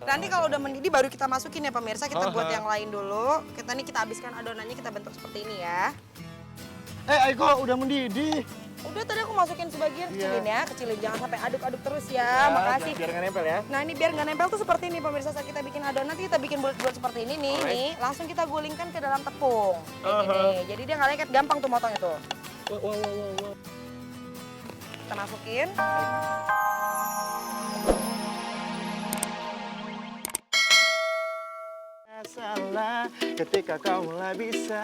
Nanti kalau udah mendidih baru kita masukin ya pemirsa. Kita buat yang lain dulu. Kita habiskan adonannya, kita bentuk seperti ini ya. Aiko udah mendidih. Udah tadi aku masukin sebagian, kecilin jangan sampai aduk-aduk terus ya. Makasih. Biar nggak nempel ya. Nah ini biar nggak nempel tuh seperti ini pemirsa, saat kita bikin adonan nanti kita bikin bulat-bulat seperti ini nih, langsung kita gulingkan ke dalam tepung. Ini, jadi dia nggak lengket, gampang tuh motongnya tuh. Wow. Kita masukin. Salah ketika kau mulai bisa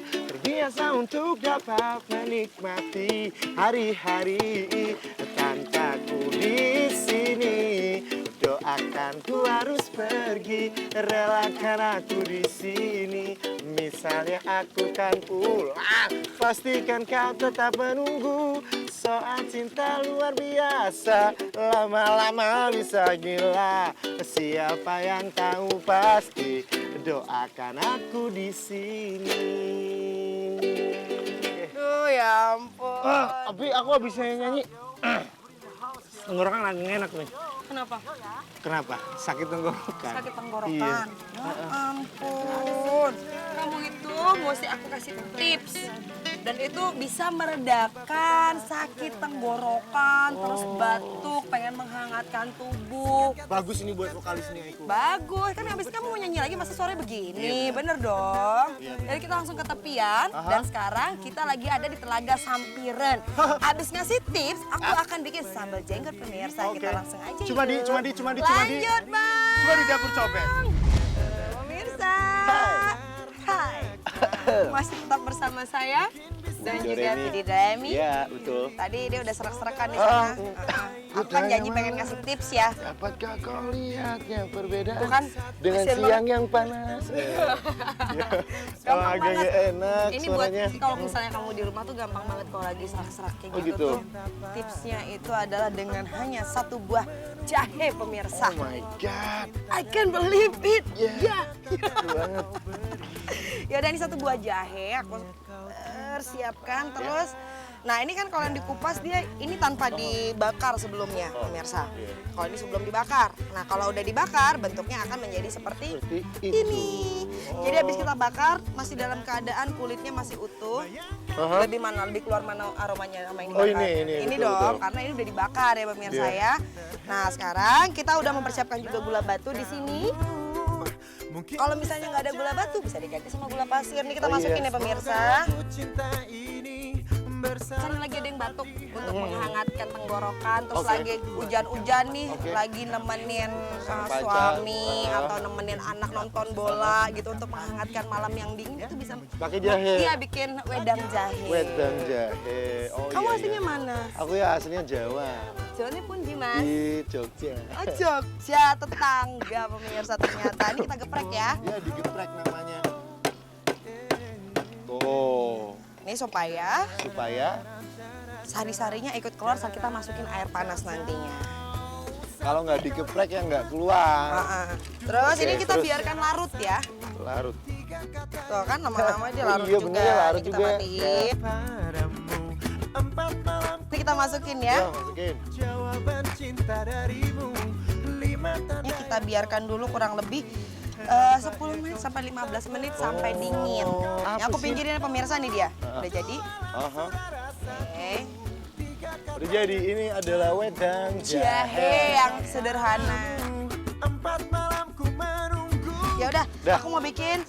terbiasa untuk dapat menikmati hari-hari tanpaku di sini. Doakan ku harus pergi, relakan aku di sini. Misalnya aku kan pulang, pastikan kau tetap menunggu. Soal cinta luar biasa, lama-lama bisa gila. Siapa yang tahu pasti, doakan aku di sini. Duh ya ampun. Tapi aku habisnya nyanyi. Tenggorokan lagi enak nih. Kenapa? Kenapa? Sakit tenggorokan. Sakit tenggorokan. Iya. Ya ampun. Kamu itu mesti aku kasih tips. Dan itu bisa meredakan sakit tenggorokan, terus batuk, pengen menghangatkan tubuh. Bagus ini buat vokalis nih aku. Bagus, kan habis kamu mau nyanyi lagi masa sore begini, bener dong. Jadi kita langsung ke tepian, dan sekarang kita lagi ada di Telaga Sampiren. Habis ngasih tips, aku akan bikin sambal jenggot pemirsa. Kita langsung aja Cuma di. Lanjut, Bang. Cuma di dapur cobek. Pemirsa. Hai. Masih tetap bersama saya dan juga Tidi Remi. Iya, betul. Tadi dia udah serak-serakan di sana. Aku kan janji pengen ngasih tips ya. Dapatkah kau lihat yang perbedaan Bukan, dengan kasian siang yang panas? Kalau agak banget. nggak enak Ini suaranya. buat kalau misalnya kamu di rumah tuh gampang banget kalau lagi serak-serak kayak gitu, gitu. tuh. Tipsnya itu adalah dengan hanya satu buah jahe pemirsa. Oh my god. I can't believe it. Yeah. Banget. Ya udah ini satu buah jahe aku siapkan terus. Nah ini kan kalau yang dikupas dia ini tanpa dibakar sebelumnya pemirsa. Kalau ini sebelum dibakar. Nah kalau udah dibakar bentuknya akan menjadi seperti ini. Jadi habis kita bakar masih dalam keadaan kulitnya masih utuh. Lebih keluar mana aromanya sama ini. Oh, bakar. ini Dong betul. karena ini udah dibakar ya pemirsa ya. Nah sekarang kita udah mempersiapkan juga gula batu di sini. Kalau misalnya nggak ada gula batu bisa diganti sama gula pasir. Nih kita masukin ya pemirsa. Karena lagi ada yang batuk untuk menghangatkan tenggorokan, terus lagi hujan-hujan nih, lagi nemenin suami atau nemenin anak nonton bola gitu untuk menghangatkan malam yang dingin itu bisa Pakai jahe. Iya bikin wedang jahe. Wedang jahe. Oh, Kamu iya, aslinya iya. mana? Aku ya aslinya Jawa. Jawanya pun di Mas. Di Jogja. Oh Jogja, tetangga pemirsa ternyata. Ini kita geprek ya. Ya digeprek namanya. Tuh. Ini supaya sari-sarinya ikut keluar saat kita masukin air panas nantinya. Kalau nggak digeprek ya nggak keluar. Terus Oke, ini kita terus. biarkan larut ya. Larut. Tuh kan lama-lama dia larut Iya, juga. bener ya, larut Ini kita juga. matiin. Ini kita masukin ya. Ya, masukin. Ini kita biarkan dulu kurang lebih 10 menit sampai 15 menit sampai dingin. Yang aku pinggirin pemirsa nih dia. Udah jadi. Oke. Udah jadi, ini adalah wedang Jahe yang sederhana. Ya udah, aku mau bikin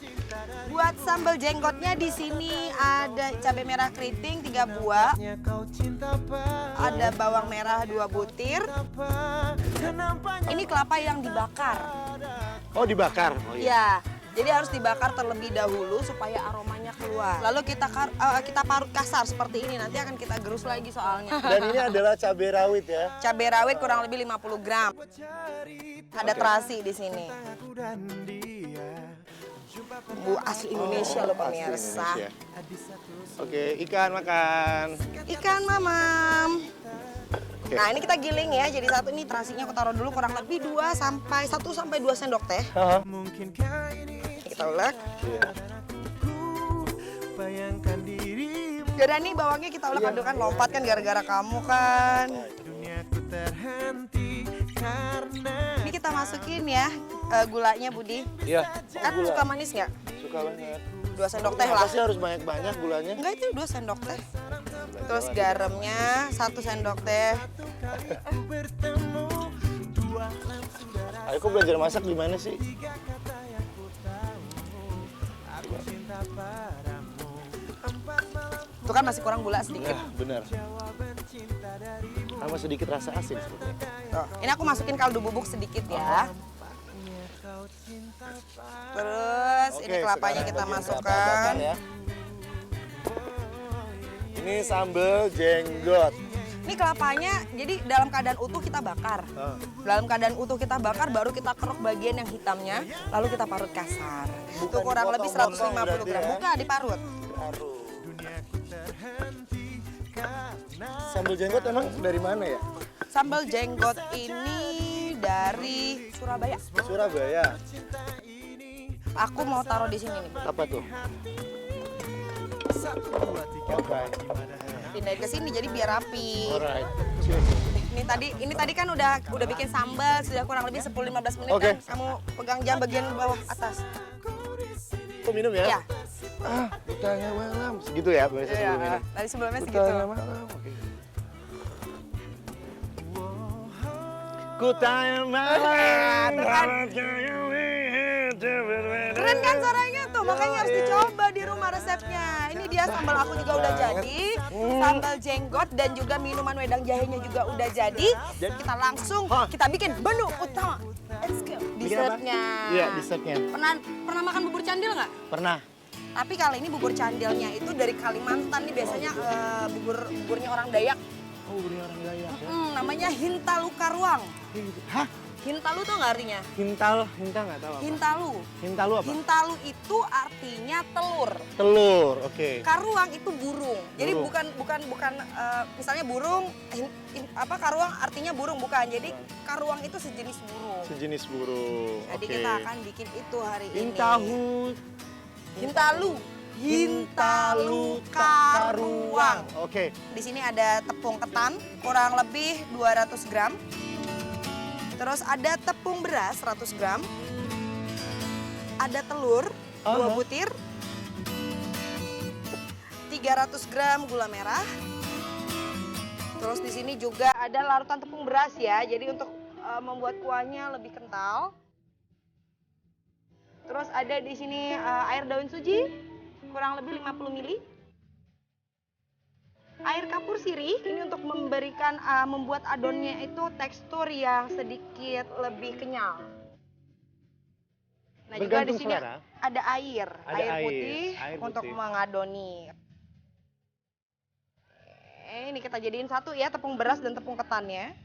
buat sambal jenggotnya di sini ada cabai merah keriting 3 buah. Ada bawang merah 2 butir. Ini kelapa yang dibakar. Oh, dibakar. Oh, Ya, jadi harus dibakar terlebih dahulu supaya aromanya keluar. Lalu kita parut kasar seperti ini. Nanti akan kita gerus lagi soalnya. Dan ini adalah cabai rawit ya. Cabai rawit kurang lebih 50 gram. Ada terasi di sini. Bu asli Indonesia loh pemirsa. Asli Indonesia. Oke, ikan makan. Ikan mamam. Nah ini kita giling ya, jadi satu ini terasinya aku taruh dulu kurang lebih 1 sampai 2 sendok teh. Kita ulek. Yaudah nih bawangnya kita ulek adukan lompat kan gara-gara kamu kan. Ini kita masukin ya gulanya, Budi. Iya. Kan Gula. suka manis nggak? Suka banget. 2 sendok teh Kenapa lah. sih harus banyak-banyak gulanya? Enggak, itu 2 sendok teh. Terus garamnya 1 sendok teh. Ayo, kok belajar masak gimana sih? Itu kan masih kurang gula sedikit. Nah, benar. Sama sedikit rasa asin sepertinya. Tuh. Ini aku masukin kaldu bubuk sedikit ya. Terus ini kelapanya sekarang kita bagian masukkan. kelapa bakar ya. Ini sambal jenggot. Ini kelapanya jadi dalam keadaan utuh kita bakar. Dalam keadaan utuh kita bakar baru kita kerok bagian yang hitamnya, lalu kita parut kasar. Itu kurang lebih 150 gram. ya? Buka, diparut. Baru. Sambal jenggot emang dari mana ya? Sambal jenggot ini dari Surabaya. Surabaya. Aku mau taruh di sini nih. Apa tuh? Oke. Pindahin ke sini jadi biar rapi. Alright. Ini tadi kan udah bikin sambal sudah kurang lebih 10-15 menit Oke. kan. Kamu pegang jam bagian bawah atas. Kok minum ya? Ya. Kutanya malam. Segitu ya pemirsa sebelum minum. Tadi sebelumnya segitu. Kutanya malam. Oke. Kutanya malam. Tuh kan. Keren kan suaranya tuh, makanya harus dicoba di rumah resepnya. Ini dia sambal aku juga udah jadi, sambal jenggot dan juga minuman wedang jahenya juga udah jadi. Kita langsung kita bikin menu utama. Let's go. Dessertnya. Iya, dessertnya. Pernah makan bubur candil nggak? Pernah. Tapi kali ini bubur candilnya itu dari Kalimantan nih, biasanya buburnya orang Dayak. Oh, beri orang Dayak ya. Namanya Hintalu Karuang. Hah? Hintalu tuh nggak artinya? Hintal nggak tahu apa. Hintalu. Hintalu apa? Hintalu itu artinya telur. Telur, oke. Karuang itu burung. Jadi Burung. bukan misalnya burung karuang artinya burung bukan. Jadi karuang itu sejenis burung. Sejenis burung. Jadi oke. kita akan bikin itu hari ini. Hintalu. Hintalu karuang. Oke. Di sini ada tepung ketan kurang lebih 200 gram. Terus ada tepung beras 100 gram. Ada telur 2 butir. 300 gram gula merah. Terus di sini juga ada larutan tepung beras ya. Jadi untuk membuat kuahnya lebih kental. Terus ada di sini air daun suji kurang lebih 50 ml. Air kapur sirih ini untuk memberikan membuat adonnya itu tekstur yang sedikit lebih kenyal. Nah, juga di Bergantung sini selera. ada air putih air untuk putih. mengadoni. Ini kita jadiin satu ya, tepung beras dan tepung ketannya.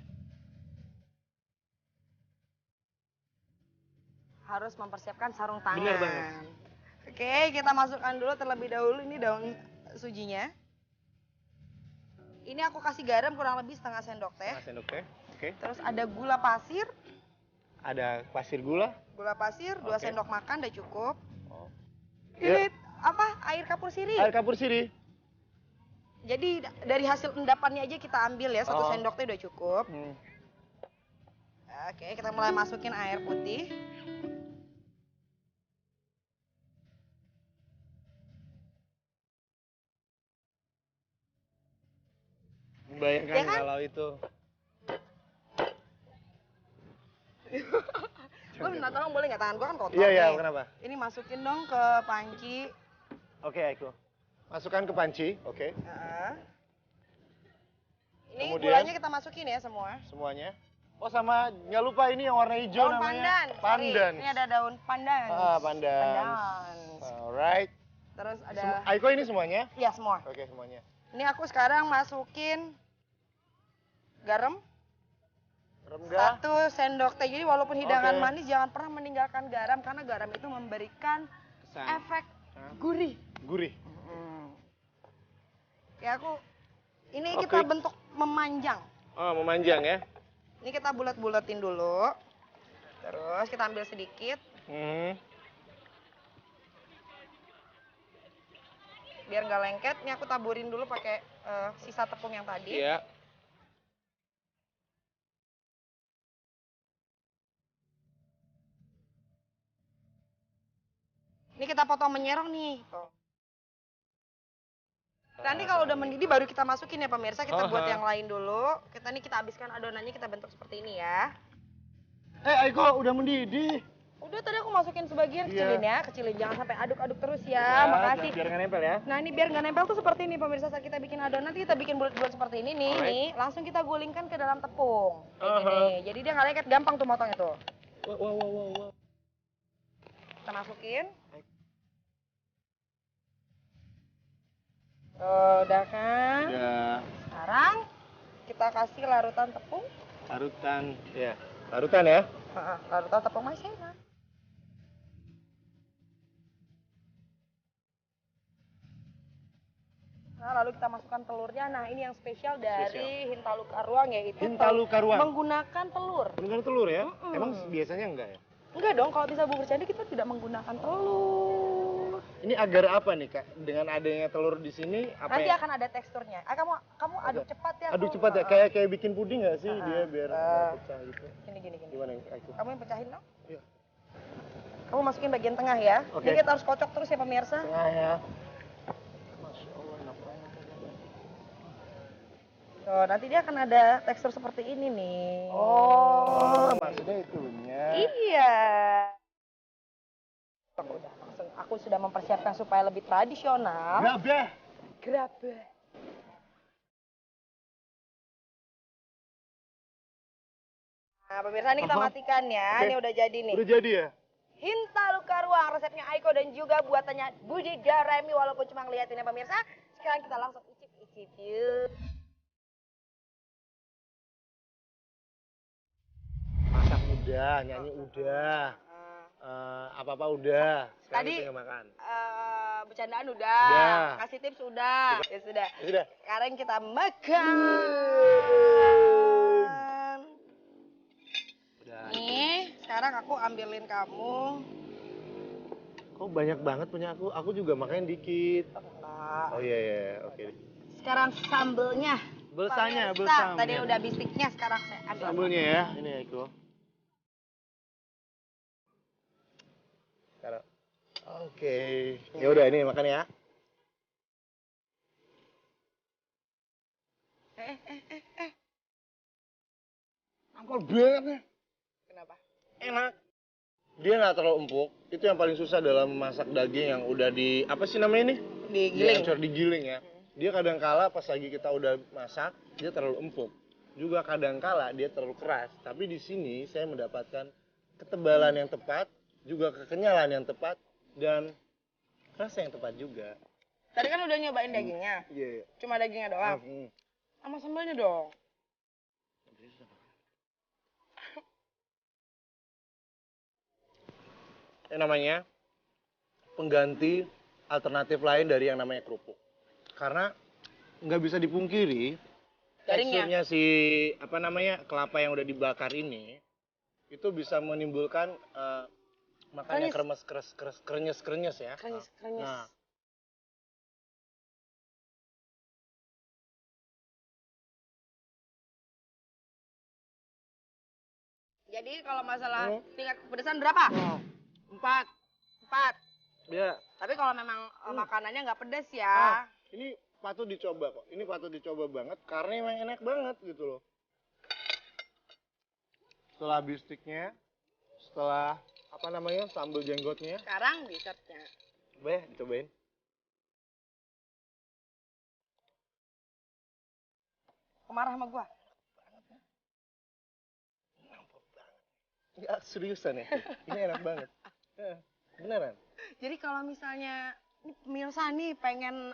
Harus mempersiapkan sarung tangan. Benar banget. Oke, kita masukkan dulu terlebih dahulu ini daun sujinya. Ini aku kasih garam kurang lebih setengah sendok teh. Setengah sendok teh. Oke. Terus ada gula pasir. Ada pasir gula. Gula pasir 2 Oke. sendok makan udah cukup. Oh. Ini air kapur sirih. Air kapur sirih. Jadi dari hasil endapannya aja kita ambil ya, 1 sendok teh udah cukup. Oke, kita mulai masukin air putih. Bayangkan Ya kan? kalau itu. Lo minta tolong boleh nggak, tangan gua kan kotor. Iya, nih. kenapa? Ini masukin dong ke panci. Oke, Aiko. Masukkan ke panci, oke. Ini Kemudian? gulanya kita masukin ya semua. Semuanya. Oh, sama nggak lupa ini yang warna hijau Daun namanya. pandan. Sorry. Pandan. Ini ada daun pandan. Pandan. Alright. Terus ada, Aiko ini semuanya? ya semua. Oke, semuanya. Ini aku sekarang masukin garam. Renggah. 1 sendok teh. Jadi walaupun hidangan Oke. manis jangan pernah meninggalkan garam karena garam itu memberikan Kesan. efek gurih. Gurih. Ya ini Oke. kita bentuk memanjang. Oh, memanjang ya. Ini kita bulat-bulatin dulu. Terus kita ambil sedikit. Biar nggak lengket, ini aku taburin dulu pakai sisa tepung yang tadi. Iya. Ini kita potong menyerong nih. Tuh. Nanti kalau udah mendidih baru kita masukin ya pemirsa. Kita buat yang lain dulu. Kita habiskan adonannya, kita bentuk seperti ini ya. Aiko udah mendidih. Udah tadi aku masukin sebagian, kecilin jangan sampai aduk-aduk terus ya. Makasih. Biar nggak nempel ya. Nah ini biar nggak nempel tuh seperti ini pemirsa. Saat kita bikin adonan, nanti kita bikin bulat-bulat seperti ini nih. Nih, langsung kita gulingkan ke dalam tepung. Kayak gini. Jadi dia nggak lengket, gampang tuh motong itu. Wow. Kita masukin. Udah kan? Udah. Sekarang kita kasih larutan tepung. Larutan ya. Larutan tepung maizena. Nah, lalu kita masukkan telurnya. Nah, ini yang spesial dari Hintalu Karuang yaitu Hintalu Karuang. Menggunakan telur. Menggunakan telur ya? Emang biasanya enggak ya? Enggak dong, kalau bisa bubur candi kita tidak menggunakan telur. Ini agar apa nih Kak? Dengan adanya telur di sini apa Nanti ya? akan ada teksturnya. Kamu aduk cepat ya. Aduk cepat ya, kayak bikin puding nggak sih dia biar nggak pecah gitu. Gini. Gimana Aiko? Kamu yang pecahin dong? Iya. Kamu masukin bagian tengah ya. Oke. Ini kita harus kocok terus ya pemirsa. Tengah ya. Masya Allah, enak banget. Tuh, nanti dia akan ada tekstur seperti ini nih. Oh, maksudnya itunya. Iya. Udah, langsung aku sudah mempersiapkan supaya lebih tradisional. Grabe. Nah, pemirsa ini kita matikan ya. Ini udah jadi nih. Udah jadi ya? Hintalu Karuang, resepnya Aiko dan juga buatannya Budi Jaremi. Walaupun cuma ngeliatin ya pemirsa. Sekarang kita langsung icip-icip yuk. Masak udah, nyanyi udah. Apa-apa udah. Sekarang Tadi tinggal makan. Bercandaan udah. Kasih tips udah. Ya sudah. Sekarang kita makan. Udah. Nih, sekarang aku ambilin kamu. Kok banyak banget punya aku? Aku juga makan dikit. Oh iya, oke. Sekarang sambelnya. Belsanya. Tadi udah bistiknya, sekarang saya ambil. Sambelnya ya, ini Aiko. Sekarang. Oke. Ya udah ini makan ya. Ampun banget nih. Kenapa? Enak. Dia nggak terlalu empuk. Itu yang paling susah dalam masak daging yang udah di apa sih namanya ini? Digiling. Digiling ya. Dia kadang kala pas lagi kita udah masak, dia terlalu empuk. Juga kadang kala dia terlalu keras. Tapi di sini saya mendapatkan ketebalan yang tepat, juga kekenyalan yang tepat, dan rasa yang tepat juga. Tadi kan udah nyobain dagingnya. Iya. Cuma dagingnya doang. Sama sambelnya dong. Yang namanya pengganti alternatif lain dari yang namanya kerupuk. Karena nggak bisa dipungkiri teksturnya si apa namanya kelapa yang udah dibakar ini itu bisa menimbulkan makanya krenyes ya. Krenyes. Nah, Jadi kalau masalah tingkat kepedesan berapa? 4. ya. Tapi kalau memang makanannya nggak pedes ya. Ini patut dicoba kok. Ini patut dicoba banget karena emang enak banget gitu loh. Setelah bistiknya, setelah apa namanya sambal jenggotnya. Sekarang dessertnya. Coba ya, dicobain. Marah sama gua. Ya seriusan ya, ini enak banget. Beneran. Jadi kalau misalnya ini pemirsa nih pengen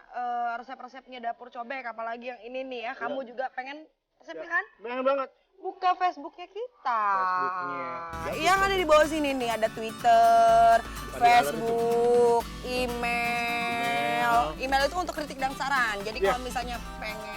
resep-resepnya dapur cobek, apalagi yang ini nih ya, kamu juga pengen resepnya kan? Pengen banget. Buka Facebooknya kita. Facebooknya. Iya kan ada di bawah sini nih, ada Twitter, Facebook, email. Email itu untuk kritik dan saran. Jadi kalau misalnya pengen